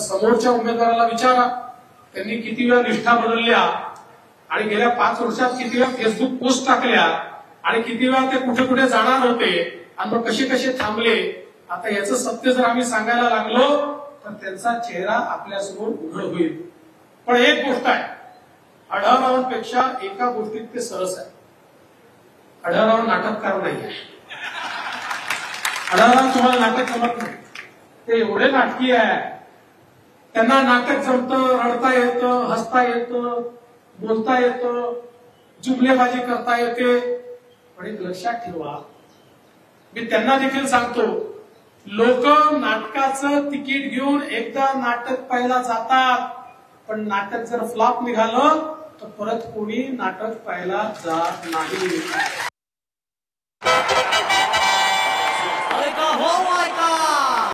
समोरच्या उमेदवाराला विचारा त्यांनी किती वेळा निष्ठा बदलल्या आणि गेल्या 5 वर्षात किती वेळा फेसबुक पोस्ट टाकल्या आणि किती वेळा ते कुठे कुठे जाणार होते आणि मग कसे कसे थांबले. आता याचं सत्य जर आम्ही सांगायला लागलो तर त्यांचा चेहरा आपल्यासमोर उघड होईल. पण एक गोष्ट आहे, आढळरावांपेक्षा एका गोष्टीत ते सरस आहे. आढळराव नाटककार नाही आहे. आढळराव तुम्हाला नाटक जमत नाही, ते एवढे नाटकी आहे. त्यांना नाटक जमतं, रडता येतं, हसता येतं, बोलता येतं, जुमलेबाजी करता येते. पण एक लक्षात ठेवा, मी त्यांना देखील सांगतो, लोक नाटकाचं तिकीट घेऊन एकदा नाटक पाहायला जातात, पण नाटक जर फ्लॉप निघालं तर परत कोणी नाटक पाहायला जात नाही.